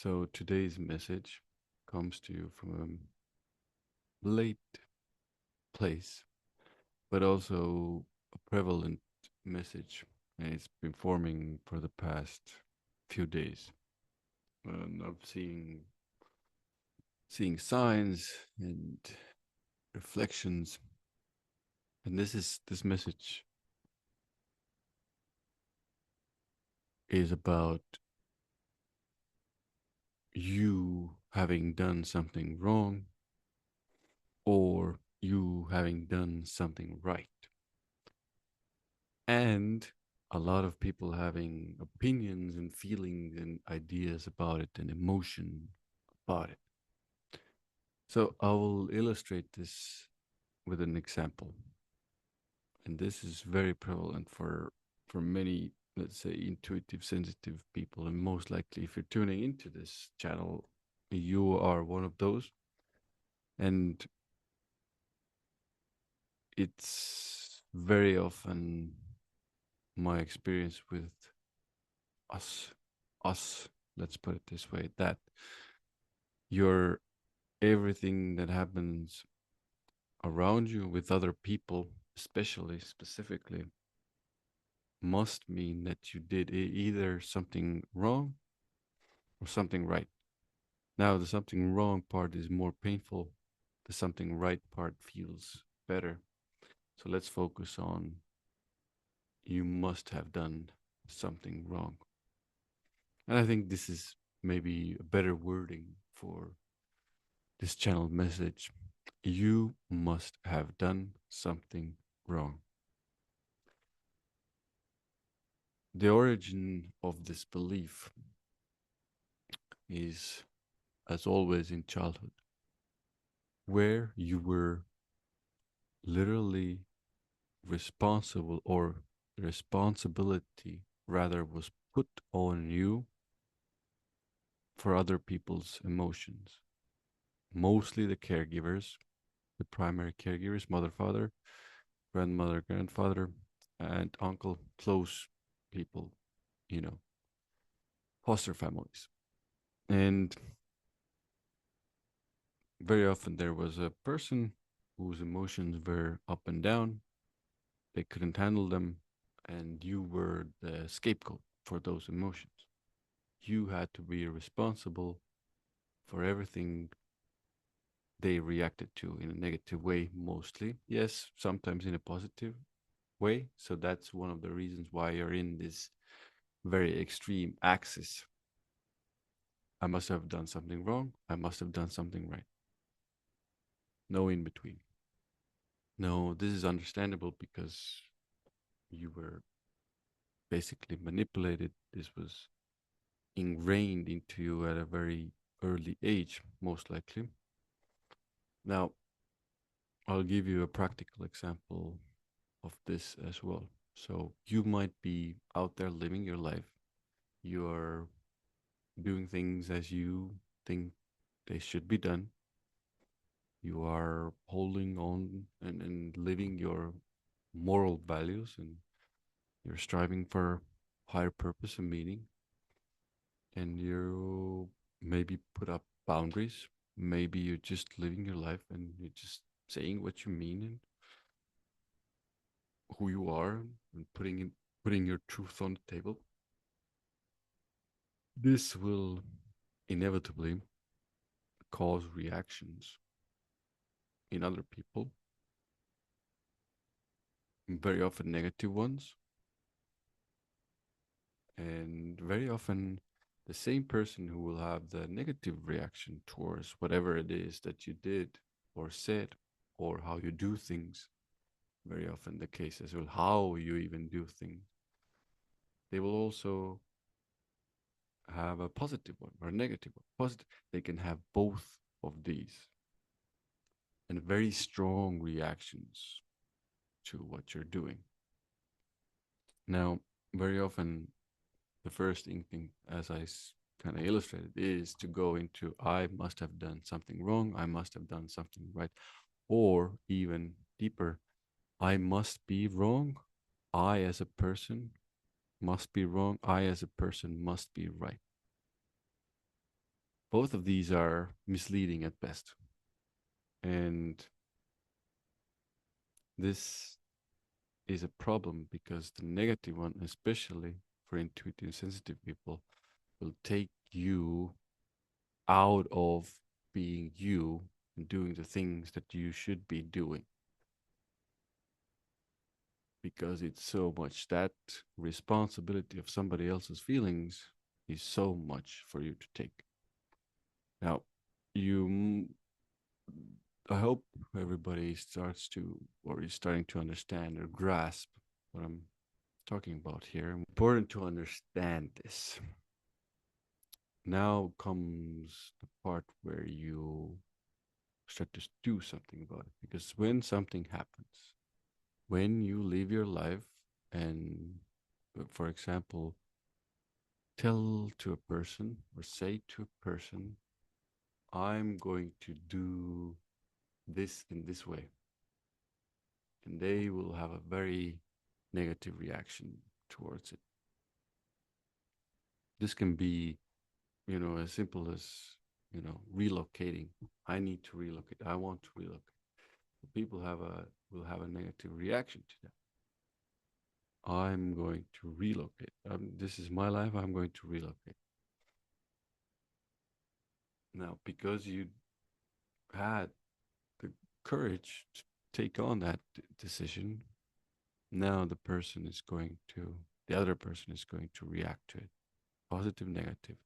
So today's message comes to you from a late place, but also a prevalent message. And it's been forming for the past few days. And I'm seeing signs and reflections. And this message is about you having done something wrong or you having done something right. And a lot of people having opinions and feelings and ideas about it and emotion about it. So I will illustrate this with an example. And this is very prevalent for many, let's say, intuitive, sensitive people. And most likely, if you're tuning into this channel, you are one of those. And it's very often my experience with us, us, let's put it this way, that your everything that happens around you with other people, especially specifically, must mean that you did either something wrong or something right. Now, the something wrong part is more painful, the something right part feels better. So let's focus on you must have done something wrong. And I think this is maybe a better wording for this channel message. You must have done something wrong. The origin of this belief is, as always, in childhood, where you were literally responsible, or responsibility rather was put on you for other people's emotions. Mostly the caregivers, the primary caregivers, mother, father, grandmother, grandfather, and uncle, close people, you know, foster families. And very often there was a person whose emotions were up and down, they couldn't handle them, and you were the scapegoat for those emotions. You had to be responsible for everything they reacted to in a negative way, mostly. Yes, sometimes in a positive way. So that's one of the reasons why you're in this very extreme axis. I must have done something wrong. I must have done something right. No in between. No, this is understandable because you were basically manipulated. This was ingrained into you at a very early age, most likely. Now, I'll give you a practical example of this as well. So, you might be out there living your life. You are doing things as you think they should be done. You are holding on and living your moral values, and you're striving for higher purpose and meaning. And you maybe put up boundaries. Maybe you're just living your life and you're just saying what you mean and who you are and putting your truth on the table. This will inevitably cause reactions in other people, very often negative ones, and very often the same person who will have the negative reaction towards whatever it is that you did or said or how you do things, very often the case as well, how you even do things, they will also have a positive one or a negative one. Positive, they can have both of these and very strong reactions to what you're doing. Now, very often, the first instinct, as I kind of illustrated, is to go into I must have done something wrong, I must have done something right, or even deeper, I must be wrong, I as a person must be wrong, I as a person must be right. Both of these are misleading at best. And this is a problem because the negative one, especially for intuitive sensitive people, will take you out of being you and doing the things that you should be doing, because it's so much that responsibility of somebody else's feelings is so much for you to take. Now, you I hope everybody starts to or is starting to understand or grasp what I'm talking about here. Important to understand this. Now comes the part where you start to do something about it. Because when something happens, when you live your life and, for example, tell to a person or say to a person, I'm going to do this in this way, and they will have a very negative reaction towards it. This can be, as simple as, relocating. I need to relocate. I want to relocate. People will have a negative reaction to that. I'm going to relocate. This is my life. I'm going to relocate. Now, because you had the courage to take on that decision, now the other person is going to react to it, positive, negative.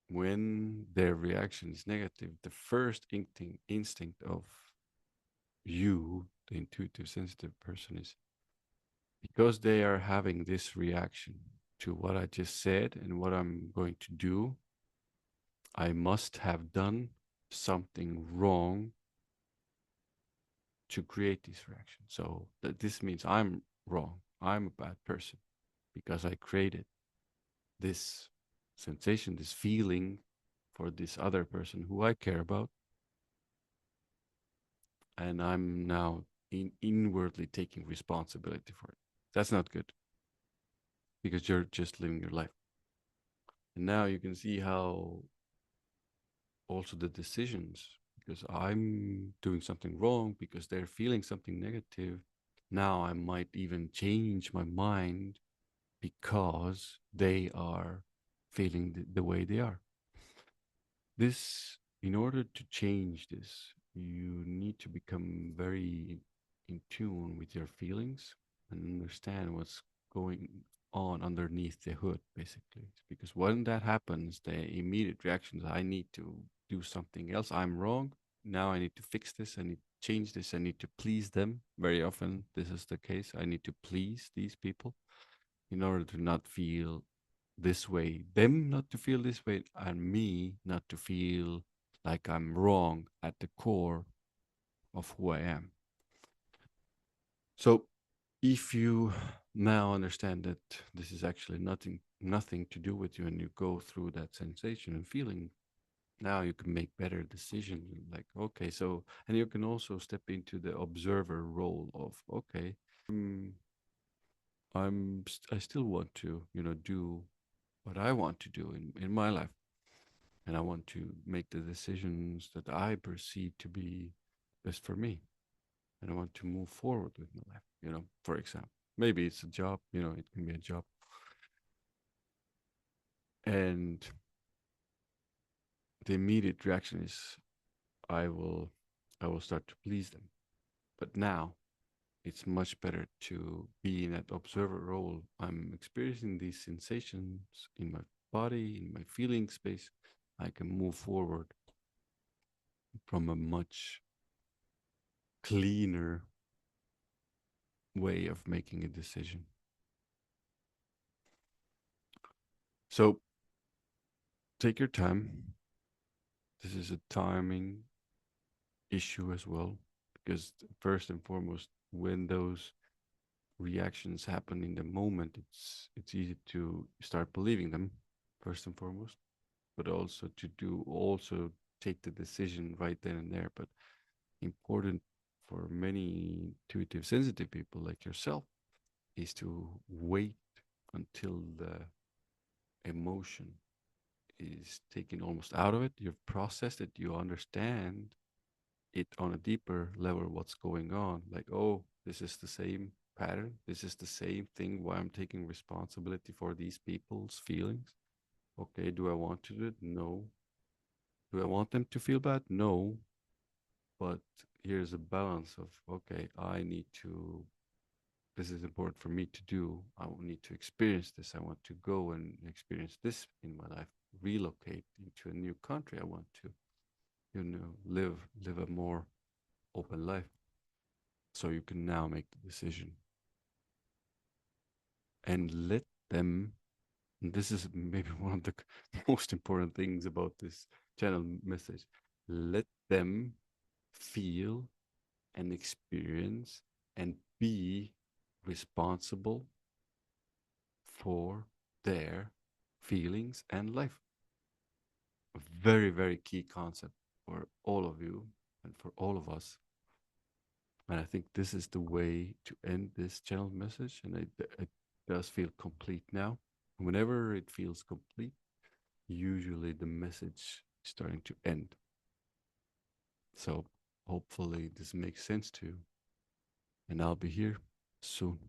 When their reaction is negative, the first instinct of you, the intuitive, sensitive person, is because they are having this reaction to what I just said and what I'm going to do, I must have done something wrong to create this reaction. So that this means I'm wrong. I'm a bad person because I created this sensation, this feeling for this other person who I care about. And I'm now inwardly taking responsibility for it. That's not good because you're just living your life. And now you can see how also the decisions, because I'm doing something wrong, because they're feeling something negative. Now I might even change my mind because they are feeling the way they are. This, in order to change this, you need to become very in tune with your feelings and understand what's going on underneath the hood, basically. Because when that happens, the immediate reaction is, I need to do something else. I'm wrong. Now I need to fix this. I need to change this. I need to please them. Very often, this is the case. I need to please these people in order to not feel this way, them not to feel this way, and me not to feel like I'm wrong at the core of who I am. So if you now understand that this is actually nothing to do with you, and you go through that sensation and feeling, now you can make better decisions. Like, okay, so, and you can also step into the observer role of, okay, I still want to, do what I want to do in my life. And I want to make the decisions that I perceive to be best for me. And I want to move forward with my life, for example. Maybe it's a job, it can be a job. And the immediate reaction is I will I will start to please them. But now it's much better to be in that observer role. I'm experiencing these sensations in my body, in my feeling space. I can move forward from a much cleaner way of making a decision. So take your time. This is a timing issue as well, because first and foremost, when those reactions happen in the moment, it's easy to start believing them first and foremost, but also take the decision right then and there. But important for many intuitive sensitive people like yourself is to wait until the emotion is taken almost out of it. You've processed it. You understand it on a deeper level what's going on. Like, oh, this is the same pattern. This is the same thing why I'm taking responsibility for these people's feelings. Okay, do I want to do it? No. Do I want them to feel bad? No. But here's a balance of, okay, I need to, this is important for me to do. I will need to experience this. I want to go and experience this in my life, relocate into a new country. I want to, live a more open life. So you can now make the decision and let them. And this is maybe one of the most important things about this channel message. Let them feel and experience and be responsible for their feelings and life. A very, very key concept for all of you and for all of us. And I think this is the way to end this channel message. And it does feel complete now. Whenever it feels complete, usually the message is starting to end. So hopefully this makes sense to you. And I'll be here soon.